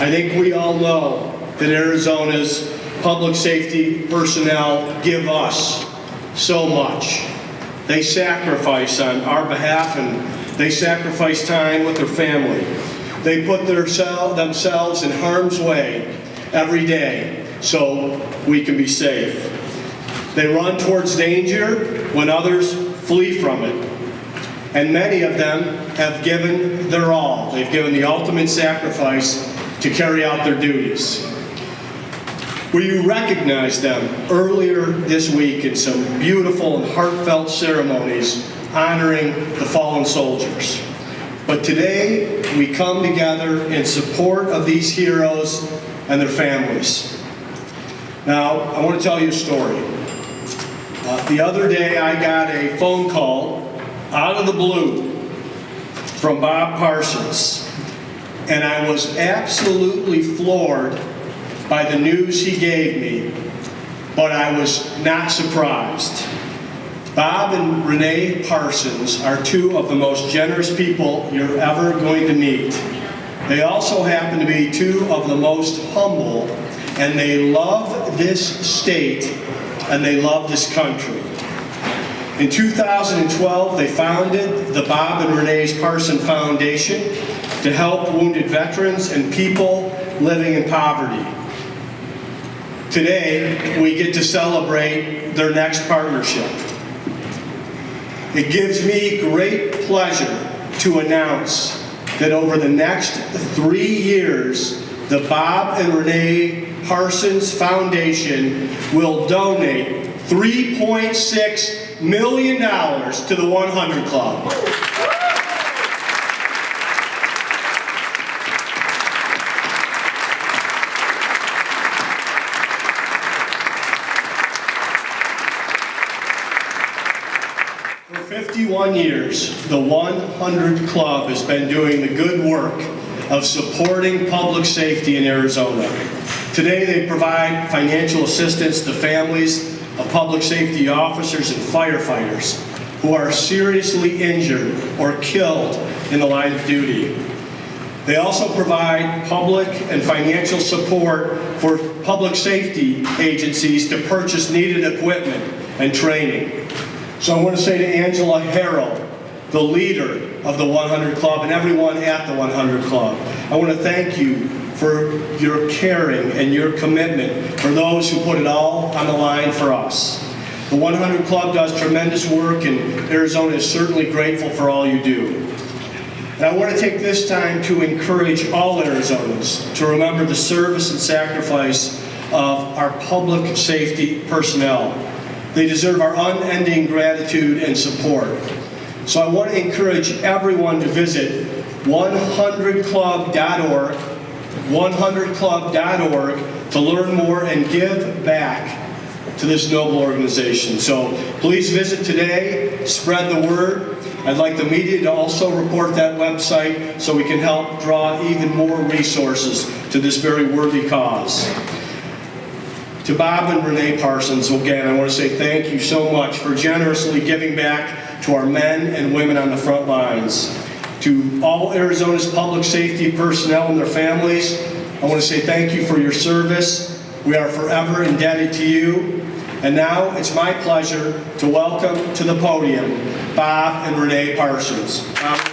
I think we all know that Arizona's public safety personnel give us so much. They sacrifice on our behalf, and they sacrifice time with their family. They put themselves in harm's way every day so we can be safe. They run towards danger when others flee from it. And many of them have given their all. They've given the ultimate sacrifice to carry out their duties. We recognized them earlier this week in some beautiful and heartfelt ceremonies honoring the fallen soldiers. But today, we come together in support of these heroes and their families. Now, I want to tell you a story. The other day, I got a phone call out of the blue from Bob Parsons, and I was absolutely floored by the news he gave me, but I was not surprised. Bob and Renee Parsons are two of the most generous people you're ever going to meet. They also happen to be two of the most humble, and they love this state and they love this country. In 2012, they founded the Bob and Renee Parsons Foundation to help wounded veterans and people living in poverty. Today, we get to celebrate their next partnership. It gives me great pleasure to announce that over the next 3 years, the Bob and Renee Parsons Foundation will donate $3.6 million to the 100 Club. For 51 years, the 100 Club has been doing the good work of supporting public safety in Arizona. Today, they provide financial assistance to families of public safety officers and firefighters who are seriously injured or killed in the line of duty. They also provide public and financial support for public safety agencies to purchase needed equipment and training. So I want to say to Angela Harrell, the leader of the 100 Club, and everyone at the 100 Club, I want to thank you for your caring and your commitment for those who put it all on the line for us. The 100 Club does tremendous work, and Arizona is certainly grateful for all you do. And I want to take this time to encourage all Arizonans to remember the service and sacrifice of our public safety personnel. They deserve our unending gratitude and support. So I want to encourage everyone to visit 100club.org, 100club.org, to learn more and give back to this noble organization. So please visit today, spread the word. I'd like the media to also report that website so we can help draw even more resources to this very worthy cause. To Bob and Renee Parsons, again, I want to say thank you so much for generously giving back to our men and women on the front lines. To all Arizona's public safety personnel and their families, I want to say thank you for your service. We are forever indebted to you. And now it's my pleasure to welcome to the podium Bob and Renee Parsons. Bob and Renee.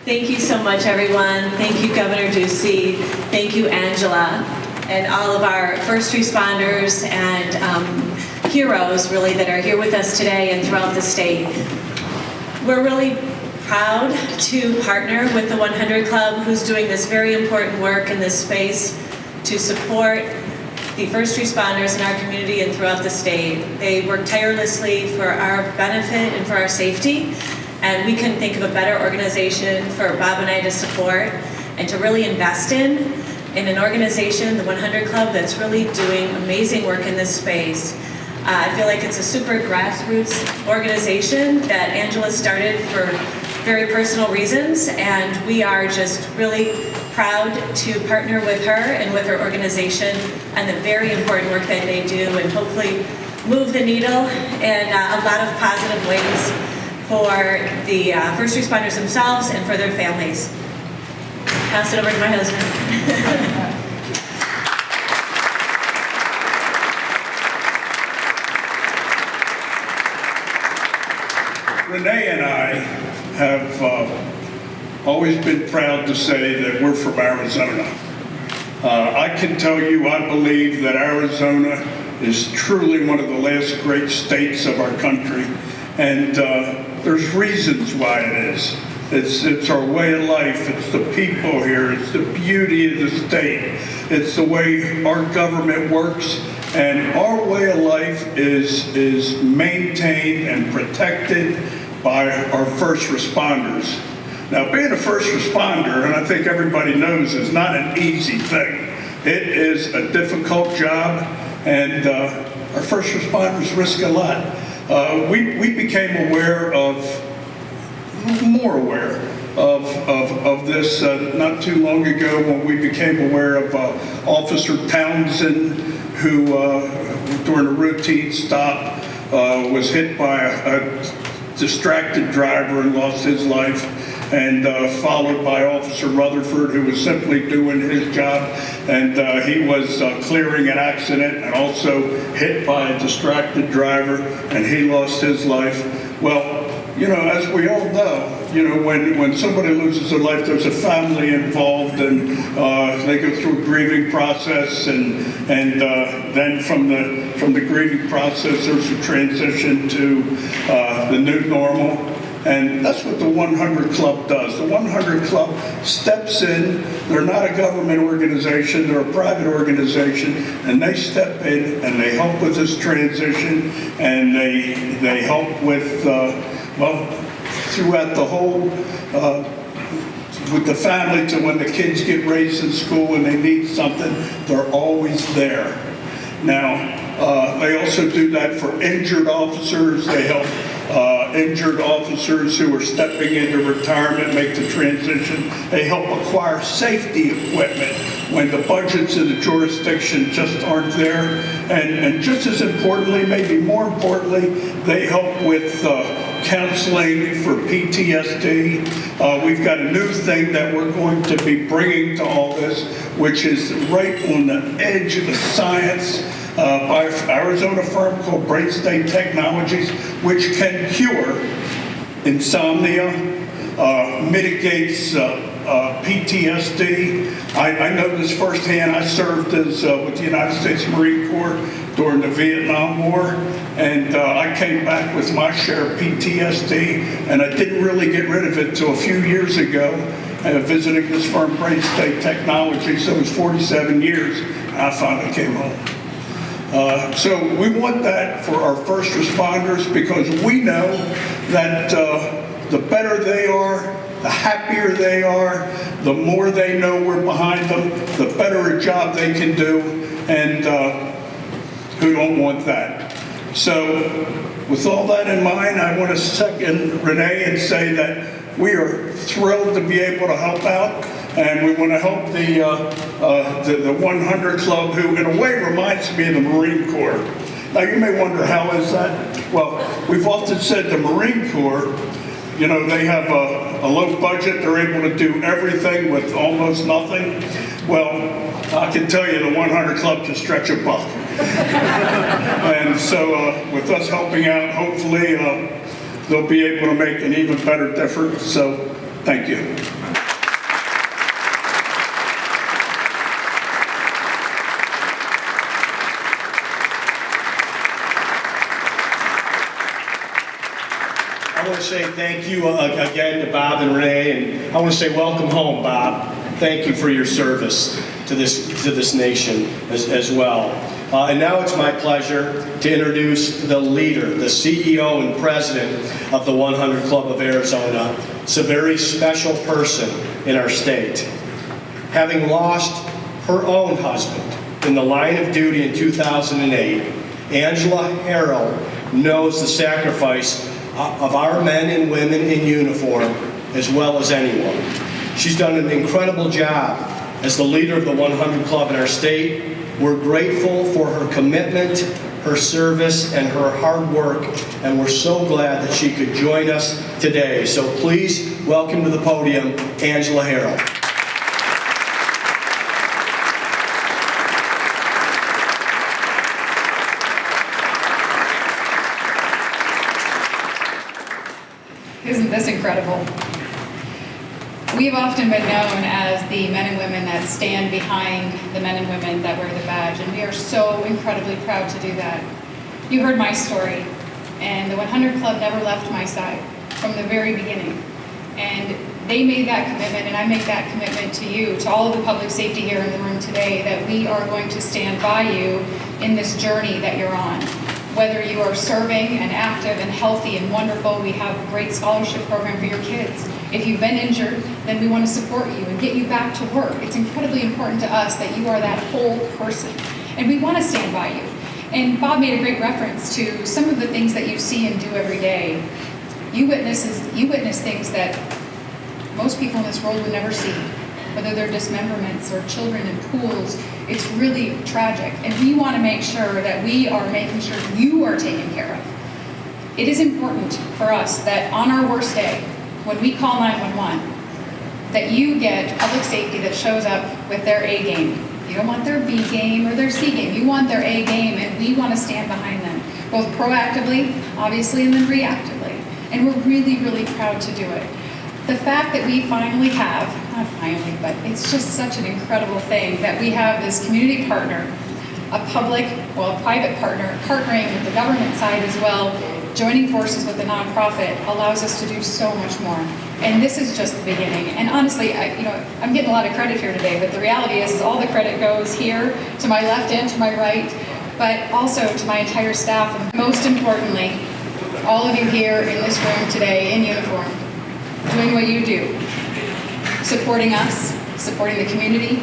Thank you so much, everyone. Thank you, Governor Ducey. Thank you, Angela, and all of our first responders and heroes, really, that are here with us today and throughout the state. We're really proud to partner with the 100 Club, who's doing this very important work in this space to support the first responders in our community and throughout the state. They work tirelessly for our benefit and for our safety. And we couldn't think of a better organization for Bob and I to support and to really invest in in an organization, the 100 Club, that's really doing amazing work in this space. I feel like it's a super grassroots organization that Angela started for very personal reasons, and we are just really proud to partner with her and with her organization on the very important work that they do, and hopefully move the needle in a lot of positive ways for the first responders themselves and for their families. Pass it over to my husband. Renee and I have always been proud to say that we're from Arizona. I can tell you I believe that Arizona is truly one of the last great states of our country, and there's reasons why it is. It's our way of life, it's the people here, it's the beauty of the state, it's the way our government works, and our way of life is maintained and protected by our first responders. Now, being a first responder, and I think everybody knows, is not an easy thing. It is a difficult job, and our first responders risk a lot. We became more aware of this not too long ago when we became aware of Officer Townsend, who during a routine stop was hit by a distracted driver and lost his life, and followed by Officer Rutherford, who was simply doing his job, and he was clearing an accident and also hit by a distracted driver, and he lost his life. Well, you know, as we all know, you know, when somebody loses their life, there's a family involved, and they go through a grieving process, and then from the grieving process, there's a transition to the new normal, and that's what the 100 Club does. The 100 Club steps in. They're not a government organization; they're a private organization, and they step in and they help with this transition, and they help with well, throughout the whole, with the family, to when the kids get raised in school and they need something, they're always there. Now, they also do that for injured officers. They help injured officers who are stepping into retirement make the transition. They help acquire safety equipment when the budgets of the jurisdiction just aren't there. And just as importantly, maybe more importantly, they help with counseling for PTSD. We've got a new thing that we're going to be bringing to all this, which is right on the edge of the science, by an Arizona firm called Brain State Technologies, which can cure insomnia, mitigates PTSD. I know this firsthand. I served as with the United States Marine Corps during the Vietnam War, and I came back with my share of PTSD, and I didn't really get rid of it until a few years ago, visiting this firm, Brain State Technology. So it was 47 years, and I finally came home. So we want that for our first responders, because we know that the better they are, the happier they are, the more they know we're behind them, the better a job they can do, and who don't want that? So with all that in mind, I want to second Renee and say that we are thrilled to be able to help out. And we want to help the 100 Club, who in a way reminds me of the Marine Corps. Now you may wonder, how is that? Well, we've often said the Marine Corps, you know, they have a low budget, they're able to do everything with almost nothing. Well, I can tell you the 100 Club can stretch a buck. And so with us helping out, hopefully they'll be able to make an even better difference. So thank you. I want to say thank you again to Bob and Renee, and I want to say welcome home, Bob. Thank you for your service to this nation as well. And now it's my pleasure to introduce the leader, the CEO and president of the 100 Club of Arizona. It's a very special person in our state. Having lost her own husband in the line of duty in 2008, Angela Harrell knows the sacrifice of our men and women in uniform as well as anyone. She's done an incredible job as the leader of the 100 Club in our state. We're grateful for her commitment, her service, and her hard work, and we're so glad that she could join us today. So please welcome to the podium, Angela Harrell. Isn't this incredible? We've often been known as the men and women that stand behind the men and women that wear the badge, and we are so incredibly proud to do that. You heard my story, and the 100 Club never left my side from the very beginning. And they made that commitment, and I make that commitment to you, to all of the public safety here in the room today, that we are going to stand by you in this journey that you're on. Whether you are serving and active and healthy and wonderful, we have a great scholarship program for your kids. If you've been injured, then we want to support you and get you back to work. It's incredibly important to us that you are that whole person, and we want to stand by you. And Bob made a great reference to some of the things that you see and do every day. You witness things that most people in this world would never see, whether they're dismemberments or children in pools. It's really tragic, and we want to make sure that we are making sure you are taken care of. It is important for us that on our worst day, when we call 911, that you get public safety that shows up with their A game. You don't want their B game or their C game. You want their A game, and we want to stand behind them, both proactively, obviously, and then reactively. And we're really, really proud to do it. The fact that we finally have, not finally, but it's just such an incredible thing that we have this community partner, a private partner, partnering with the government side as well, joining forces with the nonprofit allows us to do so much more. And this is just the beginning. And honestly, I'm getting a lot of credit here today, but the reality is all the credit goes here to my left and to my right, but also to my entire staff. And most importantly, all of you here in this room today in uniform, doing what you do, supporting us, supporting the community.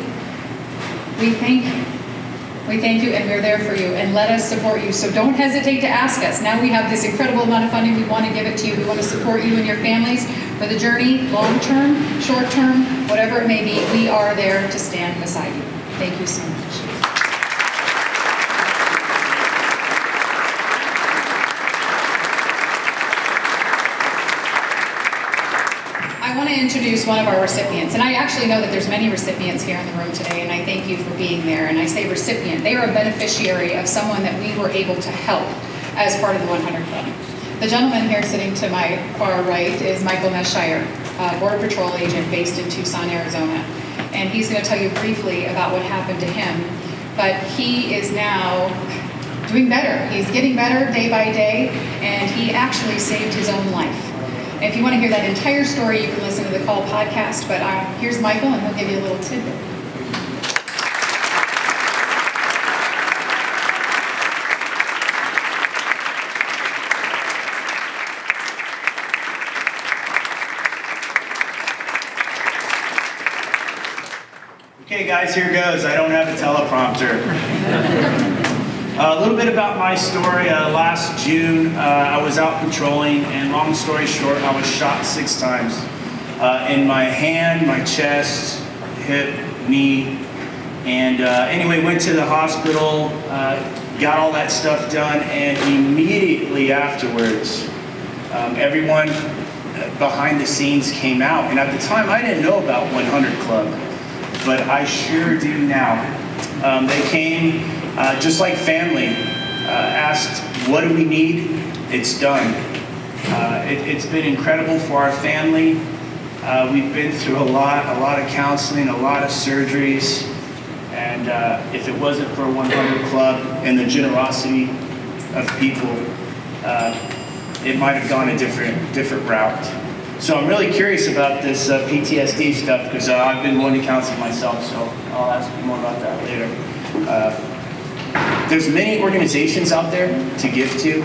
We thank you. We thank you, and we're there for you, and let us support you. So don't hesitate to ask us. Now we have this incredible amount of funding. We want to give it to you. We want to support you and your families for the journey, long term, short term, whatever it may be. We are there to stand beside you. Thank you so much. I want to introduce one of our recipients, and I actually know that there's many recipients here in the room today, and I thank you for being there. And I say recipient, they are a beneficiary of someone that we were able to help as part of the 100 Club. The gentleman here sitting to my far right is Michael Meschire, Border Patrol agent based in Tucson, Arizona. And he's going to tell you briefly about what happened to him. But he is now doing better. He's getting better day by day, and he actually saved his own life. If you want to hear that entire story, you can listen to the Call podcast, but here's Michael, and he'll give you a little tidbit. Okay guys, here goes. I don't have a teleprompter. A little bit about my story. Last June, I was out patrolling, and long story short, I was shot 6 times. In my hand, my chest, hip, knee, and anyway, went to the hospital, got all that stuff done, and immediately afterwards, everyone behind the scenes came out. And at the time, I didn't know about 100 Club, but I sure do now. They came just like family, asked, what do we need? It's done. It's been incredible for our family. We've been through a lot of counseling, a lot of surgeries, and if it wasn't for 100 Club and the generosity of people, it might have gone a different route. So I'm really curious about this PTSD stuff, because I've been going to counseling myself, so I'll ask you more about that later. There's many organizations out there to give to,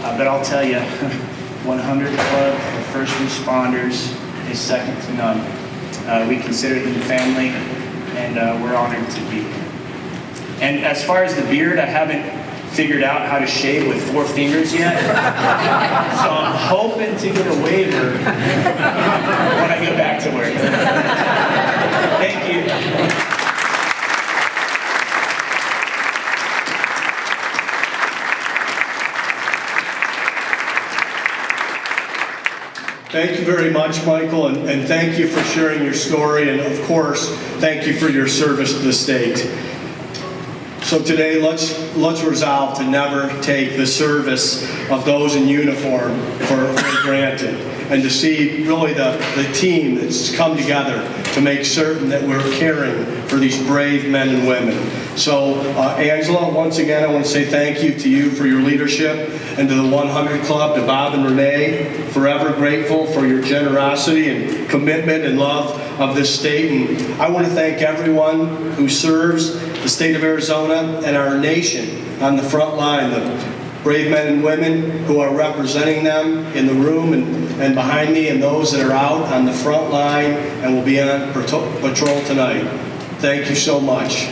but I'll tell you, 100 Club for first responders is second to none. We consider them family, and we're honored to be here. And as far as the beard, I haven't figured out how to shave with 4 fingers yet. So I'm hoping to get a waiver when I get back to work. Thank you. Thank you very much, Michael, and thank you for sharing your story, and of course, thank you for your service to the state. So today, let's resolve to never take the service of those in uniform for granted, and to see really the team that's come together to make certain that we're caring for these brave men and women. So Angela, once again, I want to say thank you to you for your leadership, and to the 100 Club, to Bob and Renee, forever grateful for your generosity and commitment and love of this state. And I want to thank everyone who serves the state of Arizona and our nation on the front line, the brave men and women who are representing them in the room and behind me, and those that are out on the front line and will be on patrol tonight. Thank you so much.